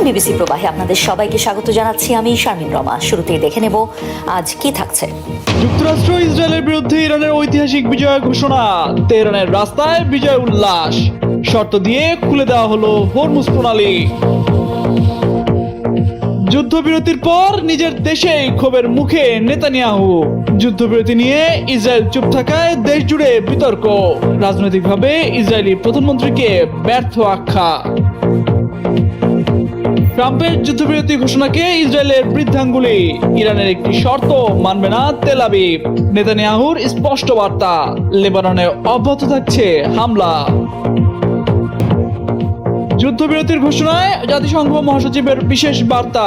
BBC প্রবাহে আপনাদের সবাইকে স্বাগত জানাচ্ছি। আমি শারমিন রমা। শুরুতেই দেখে নেব আজ কি থাকছে। যুক্তরাষ্ট্র ইসরায়েলের বিরুদ্ধে ইরানের ঐতিহাসিক বিজয় ঘোষণা, তেহরানের রাস্তায় বিজয় উল্লাস, শর্ত দিয়ে খুলে দেওয়া হলো হরমুজ প্রণালী। যুদ্ধবিরতির পর নিজের দেশেই ক্ষোভের মুখে নেতানিয়াহু। যুদ্ধবিরতি নিয়ে ইসরায়েল চুপ থাকায় দেশ জুড়ে বিতর্ক, রাজনৈতিকভাবে ইসরায়েলি প্রধানমন্ত্রীকে ব্যর্থ আখ্যা। ট্রাম্পের যুদ্ধবিরতি ঘোষণাকে ইসরায়েলের বৃদ্ধাঙ্গুলি, ইরানের একটি শর্ত মানবে না তেল আবিব। নেতানিয়াহুর স্পষ্ট বার্তা, লেবাননে অব্যাহত থাকছে হামলা। যুদ্ধবিরতির ঘোষণায় জাতিসংঘ মহাসচিবের বিশেষ বার্তা,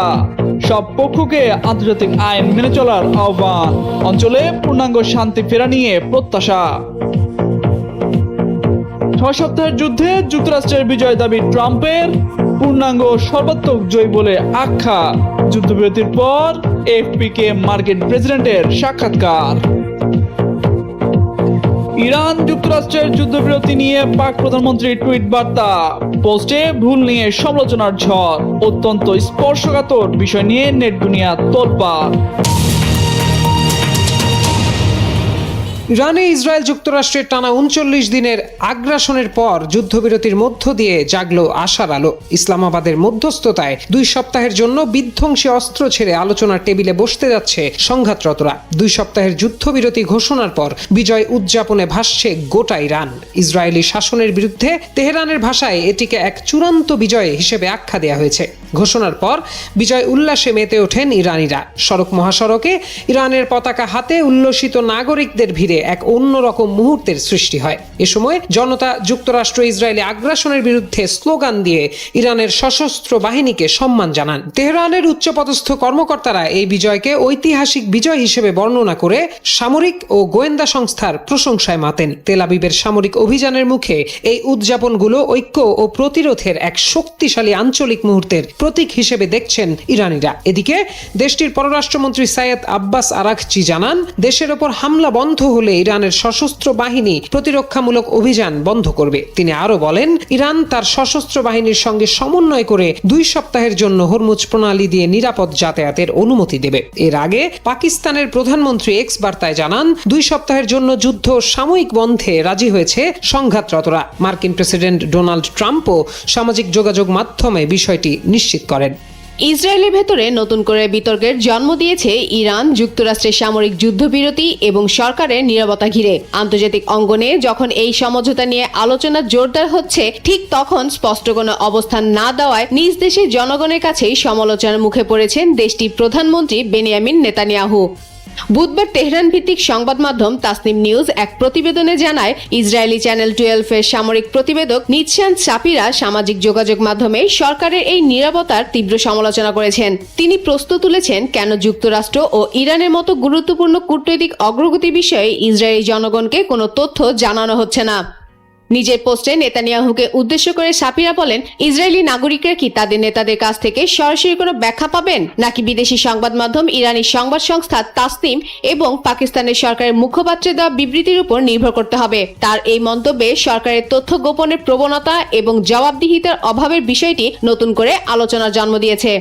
সব পক্ষকে আন্তর্জাতিক আইন মেনে চলার আহ্বান, অঞ্চলে পূর্ণাঙ্গ শান্তি ফেরা নিয়ে প্রত্যাশা। 6 সপ্তাহের যুদ্ধে যুক্তরাষ্ট্রের বিজয় দাবি ট্রাম্পের, পূর্ণাঙ্গ সর্বাত্মক জয় বলে আখ্যা। যুদ্ধবিরতির পর এফপিকে মার্কিন প্রেসিডেন্টের সাক্ষাৎকার। ইরান যুক্তরাষ্ট্রের যুদ্ধবিরতি নিয়ে পাক প্রধানমন্ত্রীর টুইট বার্তা, পোস্টে ভুল নিয়ে সমালোচনার ঝড়, অত্যন্ত স্পর্শকাতর বিষয় নিয়ে নেট দুনিয়া তোলপাড়। ইরানে ইসরায়েল যুক্তরাষ্ট্রের টানা 39 দিনের আগ্রাসনের পর যুদ্ধবিরতির মধ্য দিয়ে জাগলো আশার আলো। ইসলামাবাদের মধ্যস্থতায় 2 সপ্তাহের জন্য বিধ্বংসী অস্ত্র ছেড়ে আলোচনার টেবিলে বসতে যাচ্ছে সংঘাতরতরা। 2 সপ্তাহের যুদ্ধবিরতি ঘোষণার পর বিজয় উদযাপনে ভাসছে গোটা ইরান। ইসরায়েলি শাসনের বিরুদ্ধে তেহরানের ভাষায় এটিকে এক চূড়ান্ত বিজয় হিসেবে আখ্যা দেওয়া হয়েছে। ঘোষণার পর বিজয় উল্লাসে মেতে ওঠেন ইরানিরা। সড়ক মহাসড়কে ইরানের পতাকা হাতে উল্লসিত নাগরিকদের ভিড়ে এক অন্যরকম মুহূর্তের সৃষ্টি হয়। এ সময় জনতা যুক্তরাষ্ট্র ইসরায়েলি আগ্রাসনের বিরুদ্ধে স্লোগান দিয়ে ইরানের সশস্ত্র বাহিনীকে সম্মান জানান। তেহরানের উচ্চপদস্থ কর্মকর্তারা এই বিজয়কে ঐতিহাসিক বিজয় হিসেবে বর্ণনা করে সামরিক ও গোয়েন্দা সংস্থার প্রশংসায় মাতেন। তেল আবিবের সামরিক অভিযানের মুখে এই উদযাপনগুলো ঐক্য ও প্রতিরোধের এক শক্তিশালী আঞ্চলিক মুহূর্তের প্রতীক হিসেবে দেখছেন ইরানিরা। এদিকে দেশটির পররাষ্ট্রমন্ত্রী সাইয়েদ আব্বাস আরাকচি জানান, দেশের ওপর হামলা বন্ধ হলে ইরানের সশস্ত্র বাহিনী প্রতিরক্ষামূলক অভিযান বন্ধ করবে। তিনি আরো বলেন, ইরান তার সশস্ত্র বাহিনীর সঙ্গে সমন্বয় করে 2 সপ্তাহের জন্য হরমুজ প্রণালী দিয়ে নিরাপদ যাতায়াতের অনুমতি দেবে। এর আগে পাকিস্তানের প্রধানমন্ত্রী এক্স বার্তায় জানান, 2 সপ্তাহের জন্য যুদ্ধ সাময়িক বন্ধে রাজি হয়েছে সংঘাতরতরা। মার্কিন প্রেসিডেন্ট ডোনাল্ড ট্রাম্পও সামাজিক যোগাযোগ মাধ্যমে বিষয়টি নিশ্চিত করেন। ইসরায়েলের ভেতরে নতুন করে বিতর্কের জন্ম দিয়েছে ইরান যুক্তরাষ্ট্রের সামরিক যুদ্ধবিরতি এবং সরকারের নীরবতা ঘিরে। আন্তর্জাতিক অঙ্গনে যখন এই সমঝোতা নিয়ে আলোচনা জোরদার হচ্ছে, ঠিক তখন স্পষ্ট কোনো অবস্থান না দেওয়ায় নিজ দেশের জনগণের কাছেই সমালোচনার মুখে পড়েছেন দেশটির প্রধানমন্ত্রী বেনিয়ামিন নেতানিয়াহু। বুধবার তেহরান ভিত্তিক সংবাদ মাধ্যম তাসনিম নিউজ এক প্রতিবেদনে জানায়, ইসরায়েলি চ্যানেল 12-এর সামরিক প্রতিবেদক নিৎসান সাপিরা সামাজিক যোগাযোগ মাধ্যমে সরকারের এই নীরবতার তীব্র সমালোচনা করেছেন। তিনি প্রশ্ন তুলেছেন, কেন যুক্তরাষ্ট্র ও ইরানের মতো গুরুত্বপূর্ণ কূটনৈতিক অগ্রগতি বিষয়ে ইসরায়েলি জনগণকে কোনো তথ্য জানানো হচ্ছে না। নিজের পোস্টে নেতানিয়াহুকে উদ্দেশ্য করে সাপিরা বলেন, ইসরায়েলি নাগরিকরা কি তাদের নেতাদের কাছ থেকে সরাসরি কোনো ব্যাখ্যা পাবেন, নাকি বিদেশি সংবাদ মাধ্যম, ইরানি সংবাদ সংস্থা তাসনিম এবং পাকিস্তানের সরকারের মুখপাত্রের দেওয়া বিবৃতির উপর নির্ভর করতে হবে? তার এই মন্তব্যে সরকারের তথ্য গোপনের প্রবণতা এবং জবাবদিহিতার অভাবের বিষয়টি নতুন করে আলোচনার জন্ম দিয়েছে।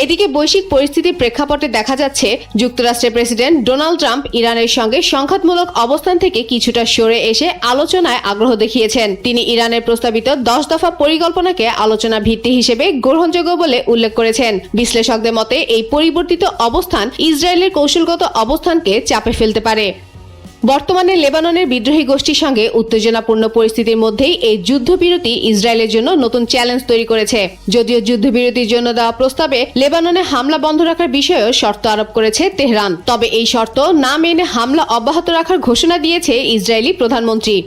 এদিকে বৈশ্বিক পরিস্থিতির প্রেক্ষাপটে দেখা যাচ্ছে, যুক্তরাষ্ট্রের প্রেসিডেন্ট ডোনাল্ড ট্রাম্প ইরানের সঙ্গে সংঘাতমূলক অবস্থান থেকে কিছুটা সরে এসে আলোচনায় আগ্রহ দেখিয়েছেন। তিনি ইরানের প্রস্তাবিত 10 দফা পরিকল্পনাকে আলোচনা ভিত্তি হিসেবে গ্রহণযোগ্য বলে উল্লেখ করেছেন। বিশ্লেষকদের মতে এই পরিবর্তিত অবস্থান ইসরায়েলের কৌশলগত অবস্থানকে চাপে ফেলতে পারে। বর্তমানে লেবাননের বিদ্রোহী গোষ্ঠীর সঙ্গে উত্তেজনাপূর্ণ পরিস্থিতির মধ্যেই এই যুদ্ধবিরতি ইসরায়েলের জন্য নতুন চ্যালেঞ্জ তৈরি করেছে। যদিও যুদ্ধবিরতির জন্য দেওয়া প্রস্তাবে লেবাননে হামলা বন্ধ রাখার বিষয়েও শর্ত আরোপ করেছে তেহরান, তবে এই শর্ত না মেনে হামলা অব্যাহত রাখার ঘোষণা দিয়েছে ইসরায়েলি প্রধানমন্ত্রী।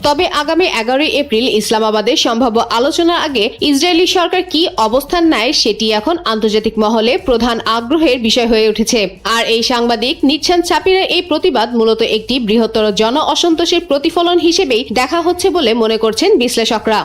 তবে আগামী 11 এপ্রিল ইসলামাবাদে সম্ভাব্য আলোচনার আগে ইসরায়েলি সরকার কি অবস্থান নেয় সেটি এখন আন্তর্জাতিক মহলে প্রধান আগ্রহের বিষয় হয়ে উঠেছে। আর এই সাংবাদিক নিৎসান সাপিরের এই প্রতিবাদ মূলত একটি বৃহত্তর জন অসন্তোষের প্রতিফলন হিসেবেই দেখা হচ্ছে বলে মনে করছেন বিশ্লেষকরা।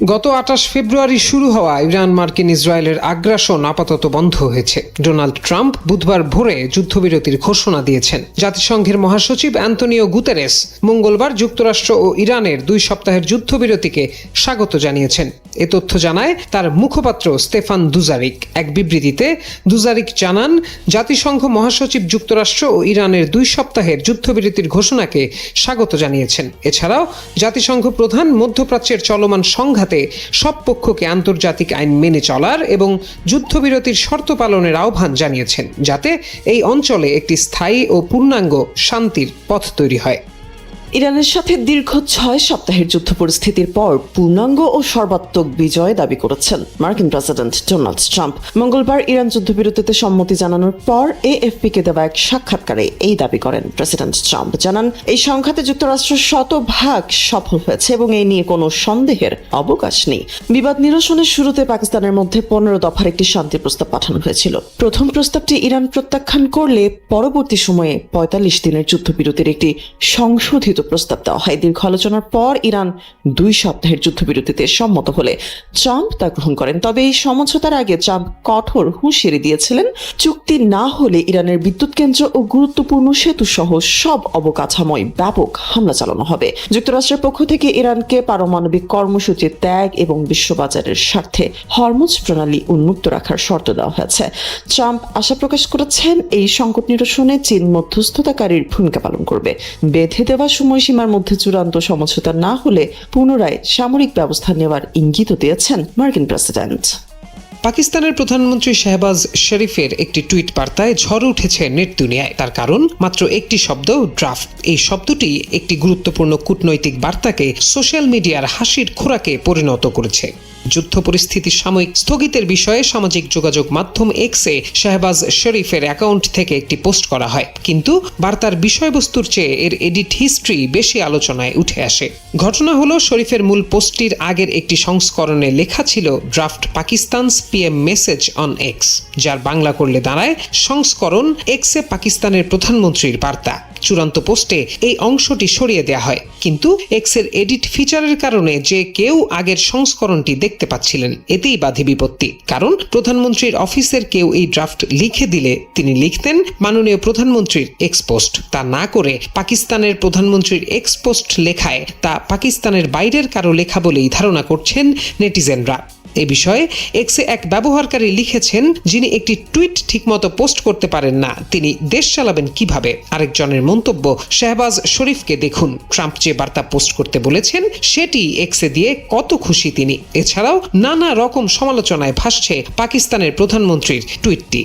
গত 28 ফেব্রুয়ারি শুরু হওয়া ইরান মার্কিন ইসরায়েলের আগ্রাসন আপাতত বন্ধ হয়েছে। ডোনাল্ড ট্রাম্প বুধবার ভোরে যুদ্ধবিরতির ঘোষণা দিয়েছেন। জাতিসংঘের মহাসচিব অ্যান্তনিও গুতেরেস মঙ্গলবার যুক্তরাষ্ট্র ও ইরানের 2 সপ্তাহের যুদ্ধবিরতিকে স্বাগত জানিয়েছেন। এ তথ্য জানায় তার মুখপাত্র স্টেফান দুজারিক। এক বিবৃতিতে দুজারিক জানান, জাতিসংঘ মহাসচিব যুক্তরাষ্ট্র ও ইরানের 2 সপ্তাহের যুদ্ধবিরতির ঘোষণাকে স্বাগত জানিয়েছেন। এছাড়াও জাতিসংঘ প্রধান মধ্যপ্রাচ্যের চলমান সংঘাতে সব পক্ষকে আন্তর্জাতিক আইন মেনে চলার এবং যুদ্ধবিরতির শর্ত পালনের আহ্বান জানিয়েছেন, যাতে এই অঞ্চলে একটি স্থায়ী ও পূর্ণাঙ্গ শান্তির পথ তৈরি হয়। ইরানের সাথে দীর্ঘ 6 সপ্তাহের যুদ্ধ পরিস্থিতির পর পূর্ণাঙ্গ ও সর্বাত্মক বিজয় দাবি করেছেন মার্কিন প্রেসিডেন্ট ডোনাল্ড ট্রাম্প। মঙ্গলবার ইরান যুদ্ধবিরতিতে সম্মতি জানানোর পর এএফপিকে দেওয়া এক সাক্ষাৎকারে এই দাবি করেন প্রেসিডেন্ট ট্রাম্প। জানান, এই সংঘাতে যুক্তরাষ্ট্র শতভাগ সফল হয়েছে এবং এই নিয়ে কোনো সন্দেহের অবকাশ নেই। বিবাদ নিরসনের শুরুতে পাকিস্তানের মধ্যে 15 দফার একটি শান্তি প্রস্তাব পাঠানো হয়েছিল। প্রথম প্রস্তাবটি ইরান প্রত্যাখ্যান করলে পরবর্তী সময়ে 45 দিনের যুদ্ধবিরতির একটি সংশোধিত প্রস্তাব দেওয়া হয়। দীর্ঘ আলোচনার পর ইরান 2 সপ্তাহের যুদ্ধবিরতিতে সম্মত হলে ট্রাম্প তা গ্রহণ করেন। তবে এই সমঝোতার আগে ট্রাম্প কঠোর হুঁশিয়ারি দিয়েছিলেন, চুক্তি না হলে ইরানের বিদ্যুৎ কেন্দ্র ও গুরুত্বপূর্ণ সেতু সহ সব অবকাঠামোয় ব্যাপক হামলা চালানো হবে। যুক্তরাষ্ট্রের পক্ষ থেকে ইরানকে পারমাণবিক কর্মসূচি ত্যাগ এবং বিশ্ববাজারের স্বার্থে হরমুজ প্রণালী উন্মুক্ত রাখার শর্ত দেওয়া হয়েছে। ট্রাম্প আশা প্রকাশ করেছেন, এই সংকট নিরসনে চীন মধ্যস্থতাকারীর ভূমিকা পালন করবে। বেঁধে দেওয়া সময়সীমার মধ্যে চূড়ান্ত সমঝোতা না হলে পুনরায় সামরিক ব্যবস্থা নেওয়ার ইঙ্গিত দিয়েছেন মার্কিন প্রেসিডেন্ট। পাকিস্তানের প্রধানমন্ত্রী শাহবাজ শরীফের একটি টুইট বার্তায় ঝড় উঠেছে নেট দুনিয়ায়। তার কারণ মাত্র একটি শব্দ, ড্রাফট। এই শব্দটি একটি গুরুত্বপূর্ণ কূটনৈতিক বার্তাকে সোশ্যাল মিডিয়ার হাসির খোরাকে পরিণত করেছে। যুদ্ধ পরিস্থিতি সাময়িক স্থগিতের বিষয়ে সামাজিক যোগাযোগ মাধ্যম এক্সে শাহবাজ শরীফের অ্যাকাউন্ট থেকে একটি পোস্ট করা হয়, কিন্তু বার্তার বিষয়বস্তুর চেয়ে এর এডিট হিস্ট্রি বেশি আলোচনায় উঠে আসে। ঘটনা হলো, শরীফের মূল পোস্টটির আগের একটি সংস্করণে লেখা ছিল draft Pakistan's PM message on x, যার বাংলা করলে দাঁড়ায় সংস্করণ এক্সে পাকিস্তানের প্রধানমন্ত্রীর বার্তা। চূড়ান্ত পোস্টে এই অংশটি সরিয়ে দেওয়া হয়, কিন্তু এক্সের এডিট ফিচারের কারণে যে কেউ আগের সংস্করণটি দেখতে পাচ্ছিলেন। এতেই বাধে বিপত্তি, কারণ প্রধানমন্ত্রীর অফিসের কেউ এই ড্রাফট লিখে দিলে তিনি লিখতেন মাননীয় প্রধানমন্ত্রীর এক্স পোস্ট। তা না করে পাকিস্তানের প্রধানমন্ত্রীর এক্স পোস্ট লেখায় তা পাকিস্তানের বাইরের কারো লেখা বলেই ধারণা করছেন নেটিজেনরা। এ বিষয়ে এক্সে এক ব্যবহারকারী লিখেছেন, যিনি একটি টুইট ঠিকমতো পোস্ট করতে পারেন না, তিনি দেশ চালাবেন কিভাবে? আরেকজনের মন্তব্য, শাহবাজ শরীফকে দেখুন, ট্রাম্প যে বার্তা পোস্ট করতে বলেছেন সেটি এক্সে দিয়ে কত খুশি তিনি। এছাড়াও নানা রকম সমালোচনায় ভাসছে পাকিস্তানের প্রধানমন্ত্রীর টুইটটি।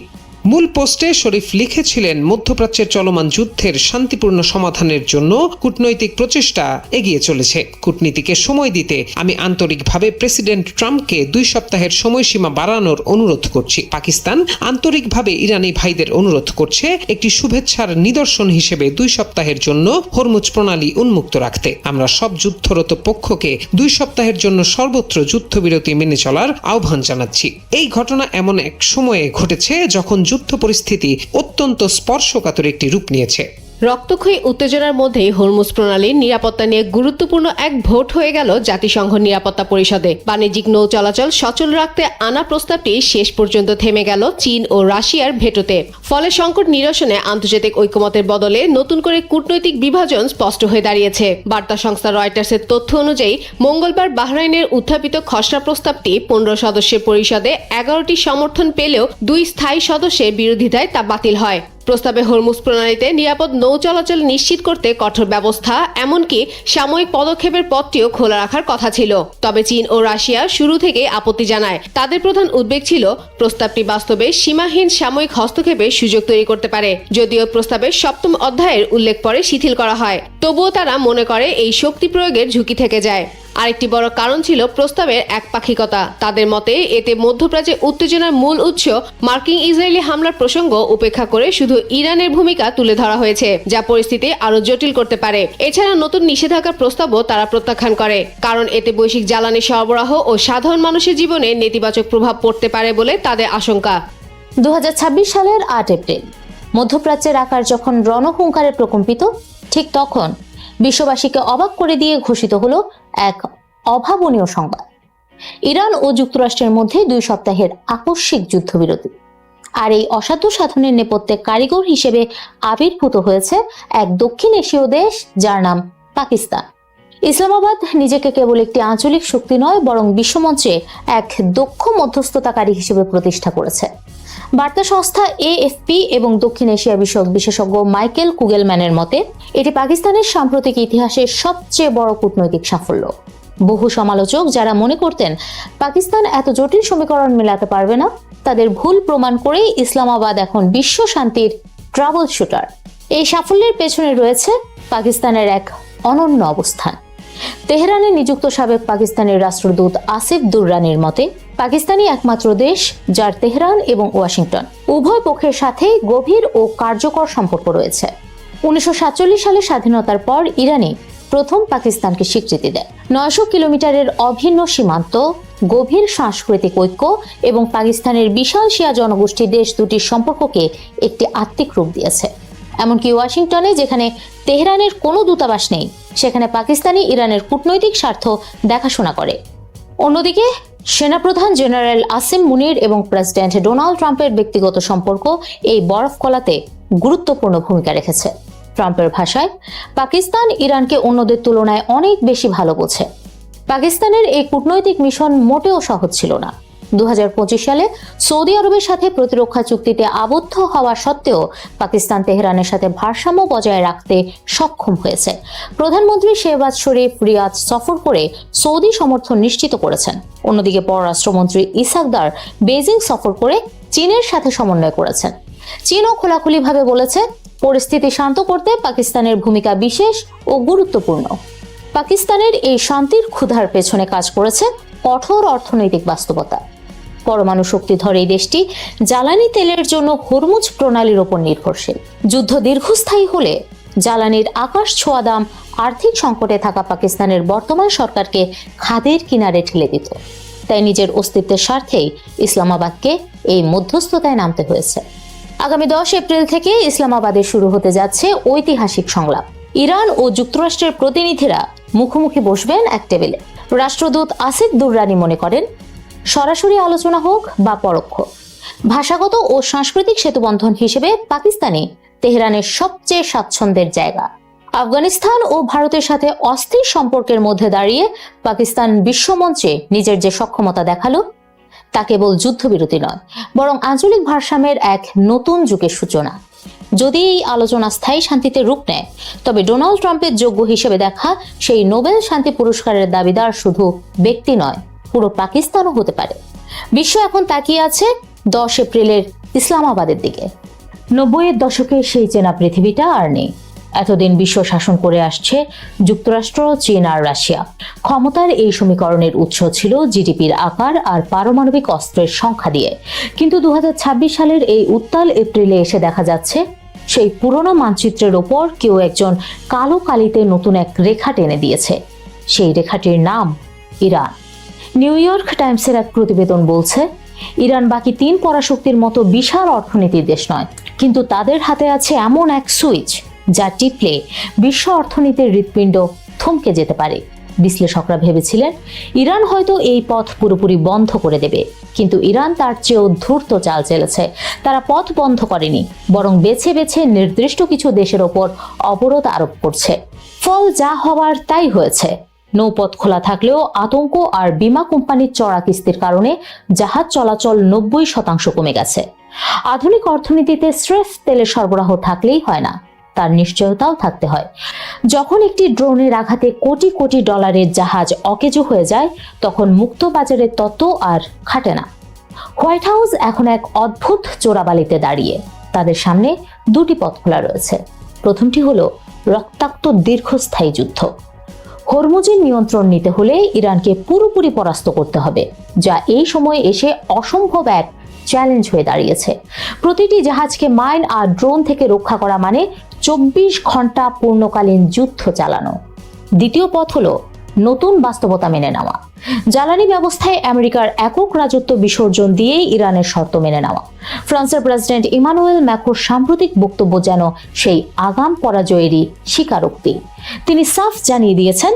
মূল পোস্টে শরীফ লিখেছিলেন, মধ্যপ্রাচ্যের চলমান যুদ্ধের শান্তিপূর্ণ সমাধানের জন্য কূটনৈতিক প্রচেষ্টা এগিয়ে চলেছে। কূটনীতিকে সময় দিতে আমি আন্তরিকভাবে প্রেসিডেন্ট ট্রাম্পকে 2 সপ্তাহের সময়সীমা বাড়ানোর অনুরোধ করছি। পাকিস্তান আন্তরিকভাবে ইরানি ভাইদের অনুরোধ করছে একটি শুভেচ্ছার নিদর্শন হিসেবে 2 সপ্তাহের জন্য হরমুজ প্রণালী উন্মুক্ত রাখতে। আমরা সব যুদ্ধরত পক্ষকে 2 সপ্তাহের জন্য সর্বত্র যুদ্ধবিরতি মেনে চলার আহ্বান জানাচ্ছি। এই ঘটনা এমন এক সময়ে ঘটেছে যখন যুদ্ধ পরিস্থিতি অত্যন্ত স্পর্শকাতর একটি রূপ নিয়েছে। রক্তক্ষয়ী উত্তেজনার মধ্যেই হরমুজ প্রণালীর নিরাপত্তা নিয়ে গুরুত্বপূর্ণ এক ভোট হয়ে গেল জাতিসংঘ নিরাপত্তা পরিষদে। বাণিজ্যিক নৌ চলাচল সচল রাখতে আনা প্রস্তাবটি শেষ পর্যন্ত থেমে গেল চীন ও রাশিয়ার ভেটোতে। ফলে সংকট নিরসনে আন্তর্জাতিক ঐকমত্যের বদলে নতুন করে কূটনৈতিক বিভাজন স্পষ্ট হয়ে দাঁড়িয়েছে। বার্তা সংস্থা রয়টার্সের তথ্য অনুযায়ী মঙ্গলবার বাহরাইনের উত্থাপিত খসড়া প্রস্তাবটি 15 সদস্যের পরিষদে 11টি সমর্থন পেলেও 2 স্থায়ী সদস্যের বিরোধিতায় তা বাতিল হয়। প্রস্তাবে হরমুজ প্রণালীতে নিরাপদ নৌ চলাচল নিশ্চিত করতে কঠোর ব্যবস্থা, এমনকি সাময়িক পদক্ষেপের পথটিও খোলা রাখার কথা ছিল। তবে চীন ও রাশিয়া শুরু থেকেই আপত্তি জানায়। তাদের প্রধান উদ্বেগ ছিল প্রস্তাবটি বাস্তবে সীমাহীন সাময়িক হস্তক্ষেপের সুযোগ তৈরি করতে পারে। যদিও প্রস্তাবের 7ম অধ্যায়ের উল্লেখ পরে শিথিল করা হয়, তবুও তারা মনে করে এই শক্তি প্রয়োগের ঝুঁকি থেকে যায়। আরেকটি বড় কারণ ছিল প্রস্তাবের একপাক্ষিকতা। তাদের মতে এতে মধ্যপ্রাচ্যে উত্তেজনার মূল উৎস মার্কিন ইসরায়েলি হামলার প্রসঙ্গ উপেক্ষা করে শুধু ইরানের ভূমিকা তুলে ধরা হয়েছে, যা পরিস্থিতি আরো জটিল করতে পারে। এছাড়া নতুন নিষেধাজ্ঞার প্রস্তাবও তারা প্রত্যাখ্যান করে, কারণ এতে বৈশ্বিক জ্বালানি সরবরাহ ও সাধারণ মানুষের জীবনে নেতিবাচক প্রভাব পড়তে পারে বলে তাদের আশঙ্কা। 2026 সালের 8 এপ্রিল মধ্যপ্রাচ্যের আকার যখন রণহুঙ্কারে প্রকম্পিত, ঠিক তখন বিশ্ববাসীকে অবাক করে দিয়ে ঘোষিত হলো এক অভাবনীয় সংবাদ। ইরান ও যুক্তরাষ্ট্রের মধ্যে 2 সপ্তাহের আকস্মিক যুদ্ধবিরতি। আর এই অসাধ্য সাধনের নেপথ্যে কারিগর হিসেবে আবির্ভূত হয়েছে এক দক্ষিণ এশীয় দেশ যার নাম পাকিস্তান। ইসলামাবাদ নিজেকে কেবল একটি আঞ্চলিক শক্তি নয়, বরং বিশ্বমঞ্চে এক দক্ষ মধ্যস্থতাকারী হিসেবে প্রতিষ্ঠা করেছে। বার্তা সংস্থা AFP এবং দক্ষিণ এশিয়া বিষয়ক বিশেষজ্ঞ মাইকেল কুগেলম্যানের মতে এটি পাকিস্তানের সাম্প্রতিক ইতিহাসের সবচেয়ে বড় কূটনৈতিক সাফল্য। বহু সমালোচক যারা মনে করতেন পাকিস্তান এত জটিল সমীকরণ মেলাতে পারবে না, তাদের ভুল প্রমাণ করেই ইসলামাবাদ এখন বিশ্ব শান্তির ট্রাবল শুটার। এই সাফল্যের পেছনে রয়েছে পাকিস্তানের এক অনন্য অবস্থান। তেহরানে নিযুক্ত সাবেক পাকিস্তানের রাষ্ট্রদূত আসিফ দুররানির মতে পাকিস্তানই একমাত্র দেশ যার তেহরান এবং ওয়াশিংটন উভয় পক্ষের সাথে গভীর ও কার্যকর সম্পর্ক রয়েছে। 1947 সালে স্বাধীনতার পর ইরানই প্রথম পাকিস্তানকে স্বীকৃতি দেয়। 900 কিলোমিটারের অভিন্ন সীমান্ত, গভীর সাংস্কৃতিক ঐক্য এবং পাকিস্তানের বিশাল শিয়া জনগোষ্ঠী দেশ দুটির সম্পর্ককে একটি আত্মিক রূপ দিয়েছে। এমনকি ওয়াশিংটনে, যেখানে তেহরানের কোনো দূতাবাস নেই, সেখানে পাকিস্তানি ইরানের কূটনৈতিক স্বার্থ দেখাশোনা করে। অন্যদিকে সেনাপ্রধান জেনারেল আসিম মুনির এবং প্রেসিডেন্ট ডোনাল্ড ট্রাম্পের ব্যক্তিগত সম্পর্ক এই বরফ গলাতে গুরুত্বপূর্ণ ভূমিকা রেখেছে। ট্রাম্পের ভাষায়, পাকিস্তান ইরানকে অন্যদের তুলনায় অনেক বেশি ভালো বোঝে। পাকিস্তানের এই কূটনৈতিক মিশন মোটেও সহজ ছিল না। 2025 সালে সৌদি আরবের সাথে প্রতিরক্ষা চুক্তিতে আবদ্ধ হওয়া সত্ত্বেও পাকিস্তান তেহরানের সাথে ভারসাম্য বজায় রাখতে সক্ষম হয়েছে। প্রধানমন্ত্রী শেহবাজ শরীফ রিয়াদ সফর করে সৌদি সমর্থন নিশ্চিত করেছেন। অন্যদিকে পররাষ্ট্রমন্ত্রী ইসাকদার বেজিং সফর করে চীনের সাথে সমন্বয় করেছেন। চীনও খোলাখুলিভাবে বলেছে পরিস্থিতি শান্ত করতে পাকিস্তানের ভূমিকা বিশেষ ও গুরুত্বপূর্ণ। পাকিস্তানের এই শান্তির ক্ষুধার পেছনে কাজ করেছে কঠোর অর্থনৈতিক বাস্তবতা। পরমাণু শক্তিধর এই দেশটি জ্বালানি তেলের জন্য হরমুজ প্রণালীর ওপর নির্ভরশীল। যুদ্ধ দীর্ঘস্থায়ী হলে জ্বালানির আকাশ ছোঁয়া দাম আর্থিক সংকটে থাকা পাকিস্তানের বর্তমান সরকারকে খাদের কিনারে ঠেলে দিত। তাই নিজের অস্তিত্বের স্বার্থেই ইসলামাবাদকে এই মধ্যস্থতায় নামতে হয়েছে। আগামী 10 এপ্রিল থেকে ইসলামাবাদে শুরু হতে যাচ্ছে ঐতিহাসিক সংলাপ। ইরান ও যুক্তরাষ্ট্রের প্রতিনিধিরা মুখোমুখি বসবেন এক টেবিলে। রাষ্ট্রদূত আসিফ দুররানি মনে করেন, সরাসরি আলোচনা হোক বা পরোক্ষ, ভাষাগত ও সাংস্কৃতিক সেতুবন্ধন হিসেবে পাকিস্তানি তেহরানের সবচেয়ে স্বাচ্ছন্দ্যের জায়গা। আফগানিস্তান ও ভারতের সাথে অস্থির সম্পর্কের মধ্যে দাঁড়িয়ে পাকিস্তান বিশ্বমঞ্চে নিজের যে সক্ষমতা দেখালো, তা কেবল যুদ্ধবিরতি নয়, বরং আঞ্চলিক ভারসাম্যের এক নতুন যুগের সূচনা। যদি এই আলোচনা স্থায়ী শান্তিতে রূপ নেয়, তবে ডোনাল্ড ট্রাম্পের যোগ্য হিসেবে দেখা সেই নোবেল শান্তি পুরস্কারের দাবিদার শুধু ব্যক্তি নয়, পুরো পাকিস্তানও হতে পারে। বিশ্ব এখন তাকিয়ে আছে 10 এপ্রিলের ইসলামাবাদের দিকে। 90-এর দশকে সেই চেনা পৃথিবীটা আর নেই। এতদিন বিশ্ব শাসন করে আসছে যুক্তরাষ্ট্র, চীন আর রাশিয়া। ক্ষমতার এই সমীকরণের উৎস ছিল জিডিপির আকার আর পারমাণবিক অস্ত্রের সংখ্যা দিয়ে। কিন্তু 2026 সালের এই উত্তাল এপ্রিলে এসে দেখা যাচ্ছে সেই পুরনো মানচিত্রের ওপর কেউ একজন কালো কালিতে নতুন এক রেখা টেনে দিয়েছে। সেই রেখাটির নাম ইরান। নিউ ইয়র্ক টাইমসের এক প্রতিবেদন বলছে, ইরান বাকি 3 পরাশক্তির মতো বিশাল অর্থনীতির দেশ নয়, কিন্তু তাদের হাতে আছে এমন এক সুইচ যা টিপলে বিশ্ব অর্থনীতির হৃৎপিণ্ড থমকে যেতে পারে। বিশ্লেষকরা ভেবেছিলেন ইরান হয়তো এই পথ পুরোপুরি বন্ধ করে দেবে, কিন্তু ইরান তার চেয়েও ধূর্ত চাল চেলেছে। তারা পথ বন্ধ করেনি, বরং বেছে বেছে নির্দিষ্ট কিছু দেশের ওপর অবরোধ আরোপ করছে। ফল যা হওয়ার তাই হয়েছে। নৌপথ খোলা থাকলেও আতঙ্ক আর বীমা কোম্পানির চড়া কিস্তির কারণে জাহাজ চলাচল 90% কমে গেছে। আধুনিক অর্থনীতিতে স্রেফ তেলের সরবরাহ থাকলেই হয় না, তার নিশ্চয়তাও থাকতে হয়। যখন একটি ড্রোনের আঘাতে কোটি কোটি ডলারের জাহাজ অকেজো হয়ে যায়, তখন মুক্ত বাজারের তত্ত্ব আর খাটে না। হোয়াইট হাউস এখন এক অদ্ভুত চোরাবালিতে দাঁড়িয়ে। তাদের সামনে 2টি পথ খোলা রয়েছে। প্রথমটি হলো রক্তাক্ত দীর্ঘস্থায়ী যুদ্ধ। হরমুজের নিয়ন্ত্রণ নিতে হলে ইরানকে পুরোপুরি পরাস্ত করতে হবে, যা এই সময়ে এসে অসম্ভব এক চ্যালেঞ্জ হয়ে দাঁড়িয়েছে। প্রতিটি জাহাজকে মাইন আর ড্রোন থেকে রক্ষা করা মানে 24 ঘন্টা পূর্ণকালীন যুদ্ধ চালানো। দ্বিতীয় পথ হলো নতুন বাস্তবতা মেনে নেওয়া, জ্বালানি ব্যবস্থায় আমেরিকার একক রাজত্ব বিসর্জন দিয়েই ইরানের শর্ত মেনে নেওয়া। ফ্রান্সের প্রেসিডেন্ট ইমানুয়েল ম্যাক্রোর সাম্প্রতিক বক্তব্য যেন সেই আগাম পরাজয়েরই স্বীকারোক্তি। তিনি সাফ জানিয়ে দিয়েছেন,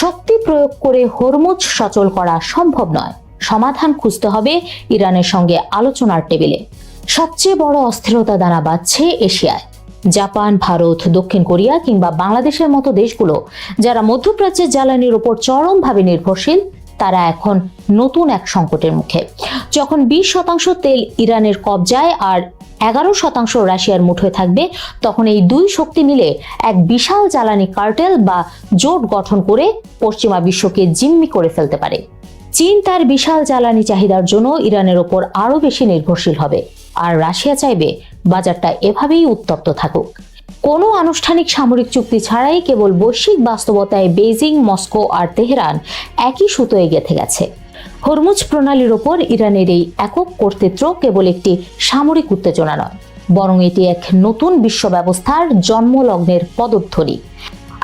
শক্তি প্রয়োগ করে হরমুজ সচল করা সম্ভব নয়, সমাধান খুঁজতে হবে ইরানের সঙ্গে আলোচনার টেবিলে। সবচেয়ে বড় অস্থিরতা দানা বাঁধছে এশিয়ায়। জাপান, ভারত, দক্ষিণ কোরিয়া কিংবা বাংলাদেশের মতো দেশগুলো যারা মধ্যপ্রাচ্যের জ্বালানির উপর চরমভাবে নির্ভরশীল, তারা এখন নতুন এক সংকটের মুখে। যখন 20% তেল ইরানের কবজায় আর 11% রাশিয়ার মুঠোয় থাকবে, তখন এই দুই শক্তি মিলে এক বিশাল জ্বালানি কার্টেল বা জোট গঠন করে পশ্চিমা বিশ্বকে জিম্মি করে ফেলতে পারে। চীন তার বিশাল জ্বালানি চাহিদার জন্য ইরানের ওপর আরো বেশি নির্ভরশীল হবে, আর রাশিয়া চাইবে বাজারটা এভাবেই উত্তপ্ত থাকুক। কোনো আনুষ্ঠানিক সামরিক চুক্তি ছাড়াই কেবল বৈশ্বিক বাস্তবতায় বেইজিং, মস্কো আর তেহরান একই সুতোয় গেঁথে গেছে। হরমুজ প্রণালীর ওপর ইরানের এই একক কর্তৃত্ব কেবল একটি সামরিক উত্তেজনা নয়, বরং এটি এক নতুন বিশ্ব ব্যবস্থার জন্মলগ্নের পদধ্বনি।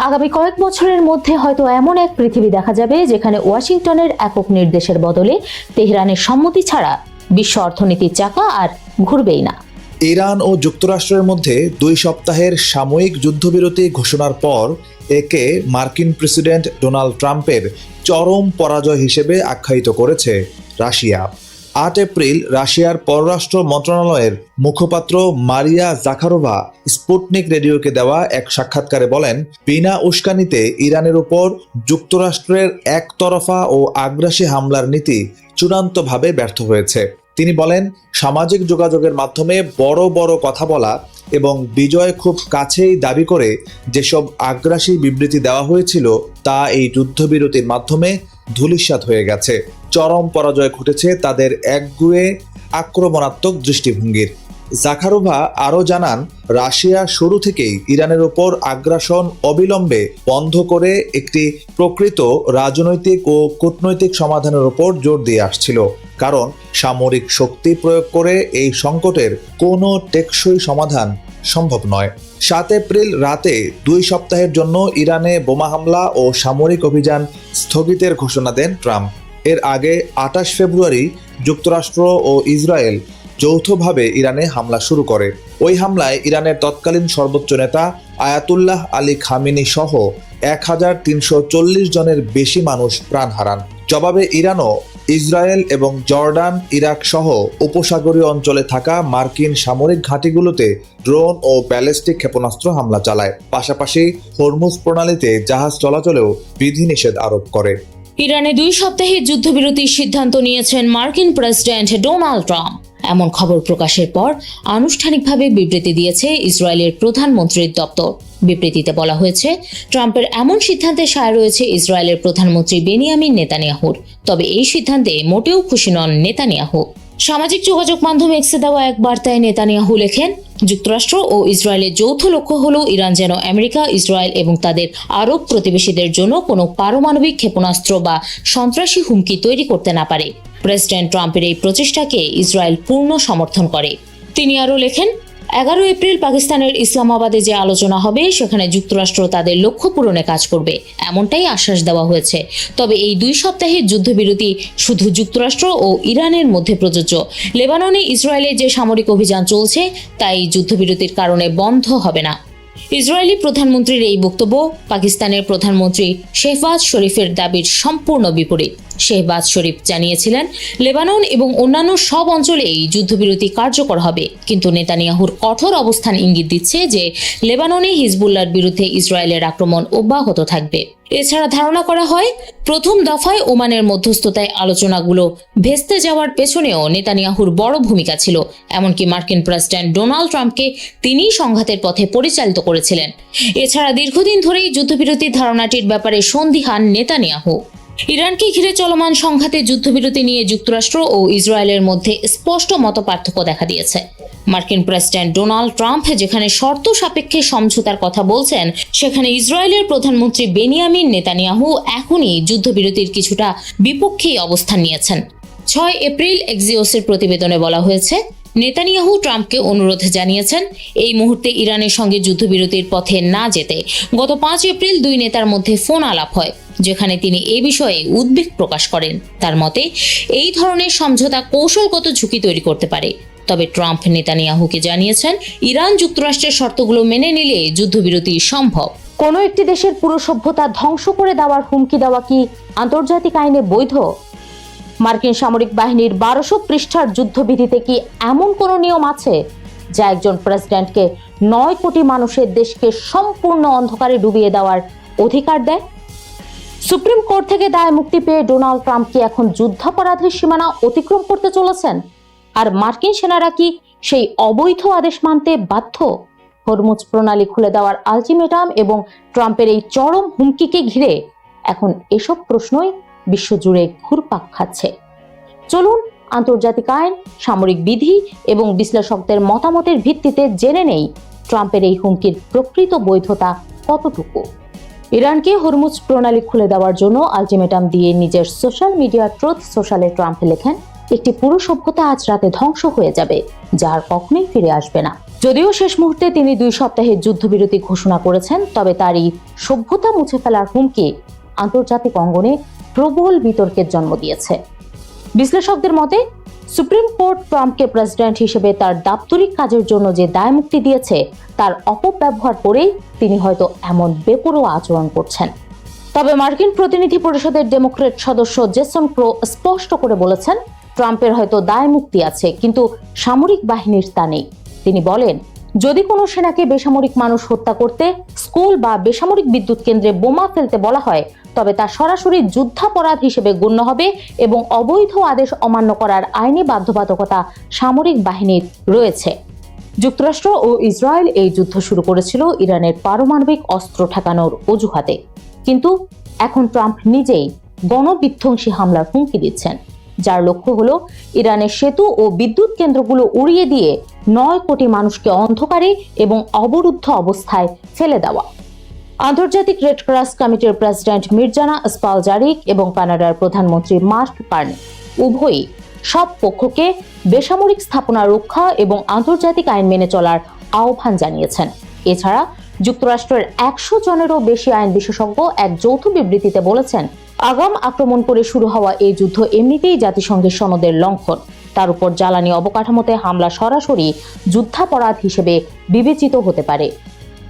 আগামী কয়েক বছরের মধ্যে হয়তো এমন এক পৃথিবী দেখা যাবে যেখানে ওয়াশিংটনের একক নির্দেশের বদলে তেহরানের সম্মতি ছাড়া বিশ্ব অর্থনীতির চাকা আর ঘুরবেই না। ইরান ও যুক্তরাষ্ট্রের মধ্যে 2 সপ্তাহের সাময়িক যুদ্ধবিরতি ঘোষণার পর একে মার্কিন প্রেসিডেন্ট ডোনাল্ড ট্রাম্পের চরম পরাজয় হিসেবে আখ্যায়িত করেছে রাশিয়া। 8 এপ্রিল রাশিয়ার পররাষ্ট্র মন্ত্রণালয়ের মুখপাত্র মারিয়া জাখারোভা স্পুটনিক রেডিওকে দেওয়া এক সাক্ষাৎকারে বলেন, বিনা উস্কানিতে ইরানের উপর যুক্তরাষ্ট্রের একতরফা ও আগ্রাসী হামলার নীতি চূড়ান্তভাবে ব্যর্থ হয়েছে। তিনি বলেন, সামাজিক যোগাযোগের মাধ্যমে বড় বড় কথা বলা এবং বিজয় খুব কাছেই দাবি করে যেসব আগ্রাসী বিবৃতি দেওয়া হয়েছিল তা এই যুদ্ধবিরতির মাধ্যমে ধূলিসাৎ হয়ে গেছে। চরম পরাজয় ঘটেছে তাদের একগুঁয়ে আক্রমণাত্মক দৃষ্টিভঙ্গির। জাখারোভা আরও জানান, রাশিয়া শুরু থেকেই ইরানের ওপর আগ্রাসন অবিলম্বে বন্ধ করে একটি প্রকৃত রাজনৈতিক ও কূটনৈতিক সমাধানের উপর জোর দিয়ে আসছিল, কারণ সামরিক শক্তি প্রয়োগ করে এই সংকটের কোনো টেকসই সমাধান সম্ভব নয়। 7 এপ্রিল রাতে 2 সপ্তাহের জন্য ইরানে বোমা হামলা ও সামরিক অভিযান স্থগিতের ঘোষণা দেন ট্রাম্প। এর আগে 28 ফেব্রুয়ারি যুক্তরাষ্ট্র ও ইসরায়েল যৌথভাবে ইরানে হামলা শুরু করে। ওই হামলায় ইরানের তৎকালীন সর্বোচ্চ নেতা আয়াতুল্লাহ আলী খামেনি সহ 1340 জনের বেশি মানুষ প্রাণ হারান। জবাবে ইরানও ইসরায়েল এবং জর্ডান, ইরাক সহ উপসাগরীয় অঞ্চলে থাকা মার্কিন সামরিক ঘাঁটিগুলোতে ড্রোন ও ব্যালিস্টিক ক্ষেপণাস্ত্র হামলা চালায়। পাশাপাশি হরমুজ প্রণালীতে জাহাজ চলাচলেও বিধিনিষেধ আরোপ করে। ইরানে 2 সপ্তাহের যুদ্ধবিরতির সিদ্ধান্ত নিয়েছেন মার্কিন প্রেসিডেন্ট ডোনাল্ড ট্রাম্প। এমন খবর প্রকাশের পর আনুষ্ঠানিকভাবে বিবৃতি দিয়েছে ইসরায়েলের প্রধানমন্ত্রীর দপ্তর। বিবৃতিতে বলা হয়েছে, ট্রাম্পের এমন সিদ্ধান্তে সায় রয়েছে ইসরায়েলের প্রধানমন্ত্রী বেনিয়ামিন নেতানিয়াহুর। তবে এই সিদ্ধান্তে মোটেও খুশি নন নেতানিয়াহু। সামাজিক যোগাযোগ মাধ্যম এক্সে দেওয়া এক বার্তায় নেতানিয়াহু লেখেন, যুক্তরাষ্ট্র ও ইসরায়েলের যৌথ লক্ষ্য হল ইরান যেন আমেরিকা, ইসরায়েল এবং তাদের আরব প্রতিবেশীদের জন্য কোনো পারমাণবিক ক্ষেপণাস্ত্র বা সন্ত্রাসী হুমকি তৈরি করতে না পারে। প্রেসিডেন্ট ট্রাম্পের এই প্রচেষ্টাকে ইসরায়েল পূর্ণ সমর্থন করে। তিনি আরও লেখেন, 11 এপ্রিল পাকিস্তানের ইসলামাবাদে যে আলোচনা হবে সেখানে যুক্তরাষ্ট্র তাদের লক্ষ্য পূরণে কাজ করবে, এমনটাই আশ্বাস দেওয়া হয়েছে। তবে এই 2 সপ্তাহের যুদ্ধবিরতি শুধু যুক্তরাষ্ট্র ও ইরানের মধ্যে প্রযোজ্য। লেবাননে ইসরায়েলের যে সামরিক অভিযান চলছে তা এই যুদ্ধবিরতির কারণে বন্ধ হবে না। ইসরায়েলি প্রধানমন্ত্রীর এই বক্তব্য পাকিস্তানের প্রধানমন্ত্রী শেহবাজ শরীফের দাবির সম্পূর্ণ বিপরীত। শেহবাজ শরীফ জানিয়েছিলেন, লেবানন এবং অন্যান্য সব অঞ্চলেই যুদ্ধবিরতি কার্যকর হবে, কিন্তু নেতানিয়াহুর কঠোর অবস্থান ইঙ্গিত দিচ্ছে যে লেবাননে হিজবুল্লাহর বিরুদ্ধে ইসরায়েলের আক্রমণ অব্যাহত থাকবে। এছাড়া ধারণা করা হয়, প্রথম দফায় ওমানের মধ্যস্থতায় আলোচনাগুলো ভেস্তে যাওয়ার পেছনেও নেতানিয়াহুর বড় ভূমিকা ছিল। এমনকি মার্কিন প্রেসিডেন্ট ডোনাল্ড ট্রাম্পকে তিনিই সংঘাতের পথে পরিচালিত করেছিলেন। এছাড়া দীর্ঘদিন ধরেই যুদ্ধবিরতির ধারণাটির ব্যাপারে সন্দিহান নেতানিয়াহু। ইরানকে ঘিরে চলমান সংঘাতে যুদ্ধবিরতি নিয়ে যুক্তরাষ্ট্র ও ইসরায়েলের মধ্যে স্পষ্ট মতপার্থক্য দেখা দিয়েছে। মার্কিন প্রেসিডেন্ট ডোনাল্ড ট্রাম্প যেখানে শর্ত সাপেক্ষে সমঝোতার কথা বলছেন, সেখানে ইসরায়েলের প্রধানমন্ত্রী বেনিয়ামিন নেতানিয়াহু এখনই যুদ্ধবিরতির কিছুটা বিপক্ষেই অবস্থান নিয়েছেন। 6 এপ্রিল এক্সিওসের প্রতিবেদনে বলা হয়েছে, নেতানিয়াহু ট্রাম্পকে অনুরোধ জানিয়েছেন এই মুহূর্তে ইরানের সঙ্গে যুদ্ধবিরতির পথে না যেতে। গত 5 এপ্রিল 2 নেতার মধ্যে ফোন আলাপ হয়। যেখানে তিনি এই বিষয়ে উদ্বেগ প্রকাশ করেন। তার মতে এই ধরনের সমঝোতা কৌশলগত ঝুঁকি তৈরি করতে পারে। তবে ট্রাম্প নেতানিয়াহুকে জানিয়েছেন, ইরান যুক্তরাষ্ট্রের শর্তগুলো মেনে নিলে যুদ্ধবিরতি সম্ভব। কোনো একটি দেশের পুরো সভ্যতা ধ্বংস করে দেওয়ার হুমকি দেওয়া কি আন্তর্জাতিক আইনে বৈধ? মার্কিন সামরিক বাহিনীর 1200 পৃষ্ঠার যুদ্ধবিধিতে কি এমন কোনো নিয়ম আছে যা একজন প্রেসিডেন্টকে 9 কোটি মানুষের দেশকে সম্পূর্ণ অন্ধকারে ডুবিয়ে দেওয়ার অধিকার দেয়? সুপ্রিম কোর্ট থেকে দায় মুক্তি পেয়ে ডোনাল্ড ট্রাম্প কি এখন যুদ্ধাপরাধের সীমানা অতিক্রম করতে চলেছেন? আর মার্কিন সেনারা কি সেই অবৈধ আদেশ মানতে বাধ্য? হরমুজ প্রণালী খুলে দেওয়ার আলটিমেটাম এবং ট্রাম্পের এই চরম হুমকিকে ঘিরে এখন এসব প্রশ্নই বিশ্বজুড়ে ঘুরপাক খাচ্ছে। চলুন আন্তর্জাতিক আইন, সামরিক বিধি এবং বিশ্লেষকদের মতামতের ভিত্তিতে জেনে নেই ট্রাম্পের এই হুমকির প্রকৃত বৈধতা কতটুকু। ইরানকে হরমুজ প্রণালী খুলে দেওয়ার জন্য আলটিমেটাম দিয়ে নিজের সোশ্যাল মিডিয়া ট্রুথ সোশ্যালে ট্রাম্প লেখেন, একটি পুরো সভ্যতা আজ রাতে ধ্বংস হয়ে যাবে, যা আর কখনোই ফিরে আসবে না। যদিও শেষ মুহূর্তে তিনি 2 সপ্তাহের যুদ্ধবিরতি ঘোষণা করেছেন, তবে তার এই সভ্যতা মুছে ফেলার হুমকি আন্তর্জাতিক অঙ্গনে প্রবল বিতর্কের জন্ম দিয়েছে। বিশ্লেষকদের মতে সুপ্রিম কোর্ট ট্রাম্পকে প্রেসিডেন্ট হিসেবে তার দাপ্তরিক কাজের জন্য যে দায় মুক্তি দিয়েছে তার অপব্যবহার করেই তিনি হয়তো এমন বেপরোয়া আচরণ করছেন। তবে মার্কিন প্রতিনিধি পরিষদের ডেমোক্রেট সদস্য জেসন ক্রো স্পষ্ট করে বলেছেন, ট্রাম্পের হয়তো দায় মুক্তি আছে, কিন্তু সামরিক বাহিনীর তা নেই। তিনি বলেন, যদি কোনো সেনাকে বেসামরিক মানুষ হত্যা করতে, স্কুল বা বেসামরিক বিদ্যুৎ কেন্দ্রে বোমা ফেলতে বলা হয়, তবে তা সরাসরি যুদ্ধাপরাধ হিসেবে গণ্য হবে এবং অবৈধ আদেশ অমান্য করার আইনি বাধ্যবাধকতা সামরিক বাহিনীর রয়েছে। যুক্তরাষ্ট্র ও ইসরায়েল এই যুদ্ধ শুরু করেছিল ইরানের পারমাণবিক অস্ত্র ঠেকানোর অজুহাতে, কিন্তু এখন ট্রাম্প নিজেই গণবিধ্বংসী হামলার হুমকি দিচ্ছেন, যার লক্ষ্য হলো ইরানের সেতু ও বিদ্যুৎ কেন্দ্রগুলো উড়িয়ে দিয়ে 9 কোটি মানুষকে অন্ধকারে এবং অবরুদ্ধ অবস্থায় ফেলে দেওয়া। আন্তর্জাতিক রেড ক্রস কমিটির প্রেসিডেন্ট মির্জানা স্পালজারিক এবং কানাডার প্রধানমন্ত্রী মার্ক কার্নি উভয়ই সব পক্ষকে বেসামরিক স্থাপনা রক্ষা এবং আন্তর্জাতিক আইন মেনে চলার আহ্বান জানিয়েছেন। এছাড়া যুক্তরাষ্ট্রের 100 জনেরও বেশি আইন বিশেষজ্ঞ এক যৌথ বিবৃতিতে বলেছেন, আগাম আক্রমণ করে শুরু হওয়া এই যুদ্ধ এমনিতেই জাতিসংঘের সনদের লঙ্ঘন। তার উপর জ্বালানি অবকাঠামোতে হামলা সরাসরি যুদ্ধাপরাধ হিসেবে বিবেচিত হতে পারে।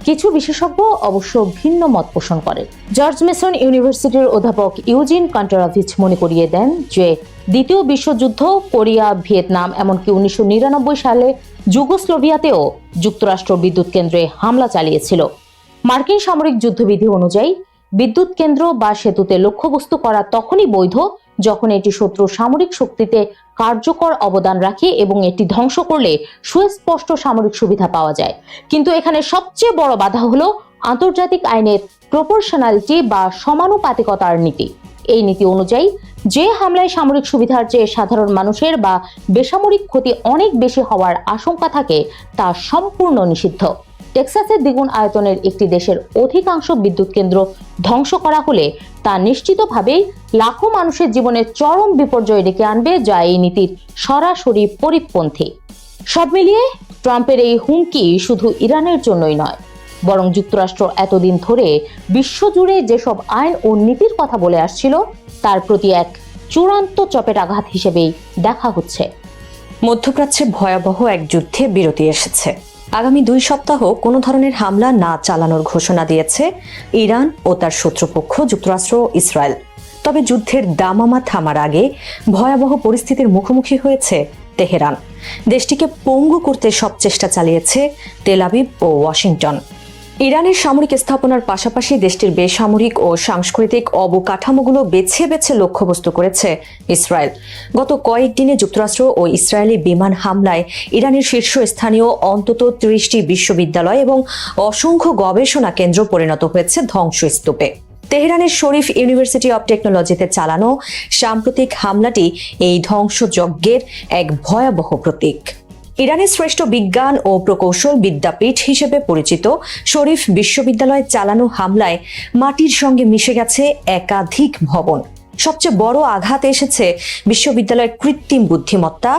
কিছু বিশেষজ্ঞ অবশ্য ভিন্ন মত পোষণ করেন। জর্জ মেসন ইউনিভার্সিটির অধ্যাপক ইউজিন কান্টারাভিচ মনে করিয়ে দেন যে দ্বিতীয় বিশ্বযুদ্ধ, কোরিয়া, ভিয়েতনাম, এমনকি 1999 সালে যুগোস্লোভিয়াতেও যুক্তরাষ্ট্র বিদ্যুৎ কেন্দ্রে হামলা চালিয়েছিল। মার্কিন সামরিক যুদ্ধবিধি অনুযায়ী বিদ্যুৎ কেন্দ্র বা সেতুতে লক্ষ্যবস্তু করা তখনই বৈধ যখন এটি শত্রুর সামরিক শক্তিতে কার্যকর অবদান রাখে এবং এটি ধ্বংস করলে সুস্পষ্ট সামরিক সুবিধা পাওয়া যায়। কিন্তু এখানে সবচেয়ে বড় বাধা হলো আন্তর্জাতিক আইনের প্রপোর্শনালিটি বা সমানুপাতিকতার নীতি। এই নীতি অনুযায়ী যে হামলায় সামরিক সুবিধার চেয়ে সাধারণ মানুষের বা বেসামরিক ক্ষতি অনেক বেশি হওয়ার আশঙ্কা থাকে তা সম্পূর্ণ নিষিদ্ধ। টেক্সাসের দ্বিগুণ আয়তনের একটি দেশের অধিকাংশ বিদ্যুৎ কেন্দ্র ধ্বংস করা হলে তা নিশ্চিতভাবেই লাখো মানুষের জীবনে চরম বিপর্যয় ডেকে আনবে, যা এই নীতির সরাসরি পরিপন্থী। সব মিলিয়ে ট্রাম্পের এই হুমকি শুধু ইরানের জন্যই নয়, বরং যুক্তরাষ্ট্র এতদিন ধরে বিশ্বজুড়ে যেসব আইন ও নীতির কথা বলে আসছিল তার প্রতি এক চূড়ান্ত চপেটাঘাত হিসেবেই দেখা হচ্ছে। মধ্যপ্রাচ্যে ভয়াবহ এক যুদ্ধে বিরতি এসেছে। আগামী 2 সপ্তাহ কোনো ধরনের হামলা না চালানোর ঘোষণা দিয়েছে ইরান ও তার শত্রুপক্ষ যুক্তরাষ্ট্র ও ইসরায়েল। তবে যুদ্ধের দামামা থামার আগে ভয়াবহ পরিস্থিতির মুখোমুখি হয়েছে তেহরান। দেশটিকে পঙ্গু করতে সব চেষ্টা চালিয়েছে তেল আবিব ও ওয়াশিংটন। ইরানের সামরিক স্থাপনার পাশাপাশি দেশটির বেসামরিক ও সাংস্কৃতিক অবকাঠামোগুলো বেছে বেছে লক্ষ্যবস্তু করেছে ইসরায়েল। গত কয়েকদিনে যুক্তরাষ্ট্র ও ইসরায়েলি বিমান হামলায় ইরানের শীর্ষস্থানীয় অন্তত 30টি বিশ্ববিদ্যালয় এবং অসংখ্য গবেষণা কেন্দ্র পরিণত হয়েছে ধ্বংসস্তূপে। তেহরানের শরীফ ইউনিভার্সিটি অব টেকনোলজিতে চালানো সাম্প্রতিক হামলাটি এই ধ্বংসযজ্ঞের এক ভয়াবহ প্রতীক। ইরানের শ্রেষ্ঠ বিজ্ঞান ও প্রকৌশল বিদ্যাপীঠ হিসেবে পরিচিত শরীফ বিশ্ববিদ্যালয়ে চালানো হামলায় মাটির সঙ্গে মিশে গেছে একাধিক ভবন। সবচেয়ে বড় আঘাত এসেছে বিশ্ববিদ্যালয়ের কৃত্রিম বুদ্ধিমত্তা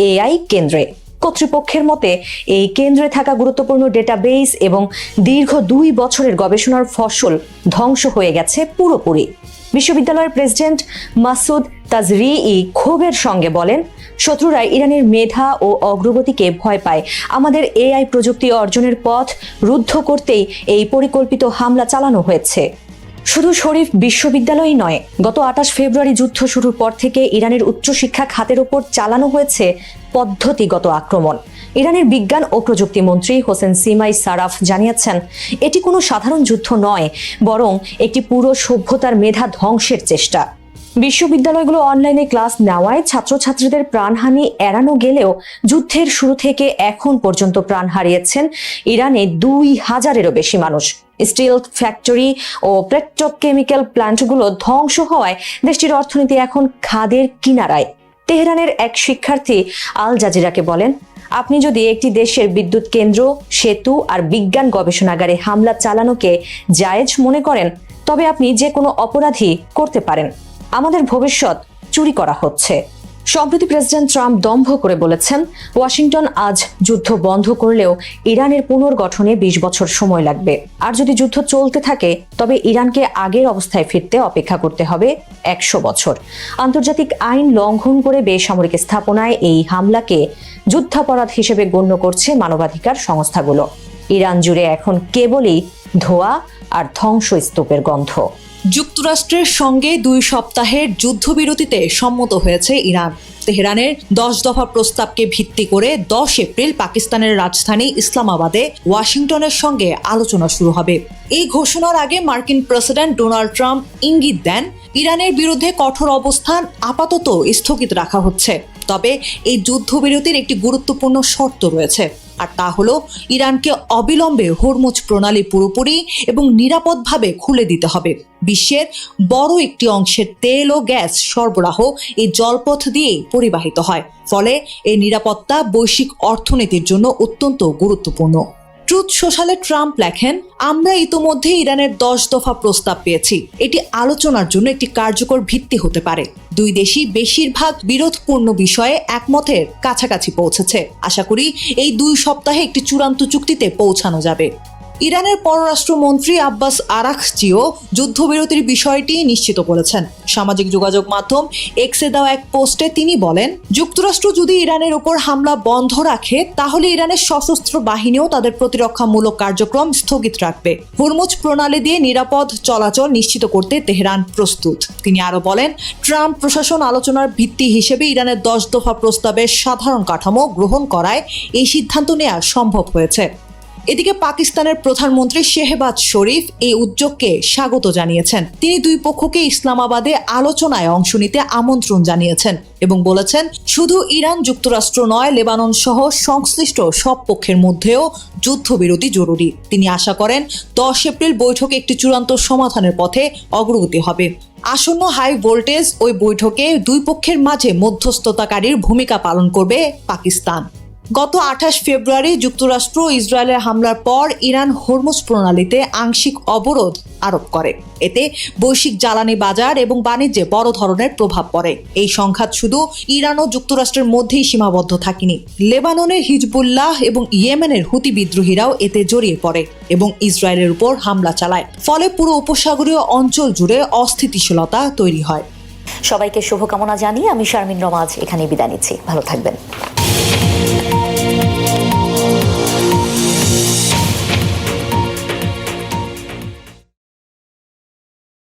এআই কেন্দ্রে। কর্তৃপক্ষের মতে এই কেন্দ্রে থাকা গুরুত্বপূর্ণ ডেটাবেস এবং দীর্ঘ 2 বছরের গবেষণার ফসল ধ্বংস হয়ে গেছে পুরোপুরি। বিশ্ববিদ্যালয়ের প্রেসিডেন্ট মাসুদ তাজরিই ক্ষোভের সঙ্গে বলেন, শত্রুরা ইরানের মেধা ও অগ্রগতিকে ভয় পায়। আমাদের এআই প্রযুক্তি অর্জনের পথ রুদ্ধ করতেই এই পরিকল্পিত হামলা চালানো হয়েছে। শুধু শরীফ বিশ্ববিদ্যালয়ই নয়, গত 28 ফেব্রুয়ারি যুদ্ধ শুরুর পর থেকে ইরানের উচ্চশিক্ষা খাতের ওপর চালানো হয়েছে পদ্ধতিগত আক্রমণ। ইরানের বিজ্ঞান ও প্রযুক্তি মন্ত্রী হোসেন সিমাই সারাফ জানিয়েছেন, এটি কোনো সাধারণ যুদ্ধ নয়, বরং একটি পুরো সভ্যতার মেধা ধ্বংসের চেষ্টা। বিশ্ববিদ্যালয়গুলো অনলাইনে ক্লাস নেওয়ায় ছাত্রছাত্রীদের প্রাণহানি এড়ানো গেলেও যুদ্ধের শুরু থেকে এখন পর্যন্ত প্রাণ হারিয়েছেন ইরানে 2000-এরও বেশি মানুষ। স্টিল ফ্যাক্টরি ও পেট্রোকেমিক্যাল প্ল্যান্টগুলো ধ্বংস হওয়ায় দেশটির অর্থনীতি এখন খাদের কিনারায়। তেহরানের এক শিক্ষার্থী আল জাজিরাকে বলেন, আপনি যদি একটি দেশের বিদ্যুৎ কেন্দ্র, সেতু আর বিজ্ঞান গবেষণাগারে হামলা চালানোকে জায়েজ মনে করেন, তবে আপনি যে কোনো অপরাধী করতে পারেন। আমাদের ভবিষ্যৎ চুরি করা হচ্ছে। সম্প্রতি প্রেসিডেন্ট ট্রাম্প দম্ভ করে বলেছেন, ওয়াশিংটন আজ যুদ্ধ বন্ধ করলেও ইরানের পুনর্গঠনে 20 বছর সময় লাগবে। আর যদি যুদ্ধ চলতে থাকে তবে ইরানকে আগের অবস্থায় ফিরতে অপেক্ষা করতে হবে 100 বছর। আন্তর্জাতিক আইন লঙ্ঘন করে বেসামরিক স্থাপনায় এই হামলাকে যুদ্ধাপরাধ হিসেবে গণ্য করছে মানবাধিকার সংস্থাগুলো। ইরান জুড়ে এখন কেবলই ধোঁয়া আর ধ্বংসস্তূপের গন্ধ। যুক্তরাষ্ট্রের সঙ্গে 2 সপ্তাহের যুদ্ধবিরতিতে সম্মত হয়েছে ইরান। তেহরানের 10 দফা প্রস্তাবকে ভিত্তি করে 10 এপ্রিল পাকিস্তানের রাজধানী ইসলামাবাদে ওয়াশিংটনের সঙ্গে আলোচনা শুরু হবে। এই ঘোষণার আগে মার্কিন প্রেসিডেন্ট ডোনাল্ড ট্রাম্প ইঙ্গিত দেন, ইরানের বিরুদ্ধে কঠোর অবস্থান আপাতত স্থগিত রাখা হচ্ছে, তবে এই যুদ্ধবিরতির একটি গুরুত্বপূর্ণ শর্ত রয়েছে, আর তা হলো ইরানকে অবিলম্বে হরমুজ প্রণালী পুরোপুরি এবং নিরাপদভাবে খুলে দিতে হবে। বিশ্বের বড় একটি অংশের তেল ও গ্যাস সরবরাহ এই জলপথ দিয়ে পরিবাহিত হয়, ফলে এই নিরাপত্তা বৈশ্বিক অর্থনীতির জন্য অত্যন্ত গুরুত্বপূর্ণ। ট্রুথ সোশ্যালে ট্রাম্প লেখেন, আমরা ইতোমধ্যে ইরানের 10 দফা প্রস্তাব পেয়েছি। এটি আলোচনার জন্য একটি কার্যকর ভিত্তি হতে পারে। 2 দেশই বেশিরভাগ বিরোধপূর্ণ বিষয়ে একমতের কাছাকাছি পৌঁছেছে। আশা করি এই 2 সপ্তাহে একটি চূড়ান্ত চুক্তিতে পৌঁছানো যাবে। ইরানের পররাষ্ট্রমন্ত্রী আব্বাস আরাকচিও যুদ্ধবিরতির বিষয়টি নিশ্চিত করেছেন। সামাজিক যোগাযোগ মাধ্যম এক্সে দেওয়া এক পোস্টে তিনি বলেন, যুক্তরাষ্ট্র যদি ইরানের উপর হামলা বন্ধ রাখে তাহলে ইরানের সশস্ত্র বাহিনীও তাদের প্রতিরক্ষামূলক কার্যক্রম স্থগিত রাখবে। হরমুজ প্রণালী দিয়ে নিরাপদ চলাচল নিশ্চিত করতে তেহরান প্রস্তুত। তিনি আরো বলেন, ট্রাম্প প্রশাসন আলোচনার ভিত্তি হিসেবে ইরানের 10 দফা প্রস্তাবের সাধারণ কাঠামো গ্রহণ করায় এই সিদ্ধান্ত নেওয়া সম্ভব হয়েছে। এদিকে পাকিস্তানের প্রধানমন্ত্রী শেহবাজ শরীফ এই উদ্যোগকে স্বাগত জানিয়েছেন। তিনি 2 পক্ষকে ইসলামাবাদে আলোচনায় অংশ নিতে আমন্ত্রণ জানিয়েছেন এবং বলেছেন, শুধু ইরান যুক্তরাষ্ট্র নয়, লেবানন সহ সংশ্লিষ্ট সব পক্ষের মধ্যেও যুদ্ধবিরতি জরুরি। তিনি আশা করেন 10 এপ্রিল বৈঠকে একটি চূড়ান্ত সমাধানের পথে অগ্রগতি হবে। আসন্ন হাই ভোল্টেজ ওই বৈঠকে 2 পক্ষের মাঝে মধ্যস্থতাকারীর ভূমিকা পালন করবে পাকিস্তান। গত 28 ফেব্রুয়ারি যুক্তরাষ্ট্র ইসরায়েলের হামলার পর ইরান হরমুজ প্রণালীতে আংশিক অবরোধ আরোপ করে। এতে বৈশ্বিক জ্বালানি বাজার এবং বাণিজ্যে বড় ধরনের প্রভাব পড়ে। এই সংঘাত শুধু ইরান ও যুক্তরাষ্ট্রের মধ্যেই সীমাবদ্ধ থাকেনি। লেবাননের হিজবুল্লাহ এবং ইয়েমেনের হুতি বিদ্রোহীরাও এতে জড়িয়ে পড়ে এবং ইসরায়েলের উপর হামলা চালায়। ফলে পুরো উপসাগরীয় অঞ্চল জুড়ে অস্থিতিশীলতা তৈরি হয়। সবাইকে শুভকামনা জানিয়ে আমি শারমিন রমাজ এখানে বিদায় নিচ্ছি। ভালো থাকবেন।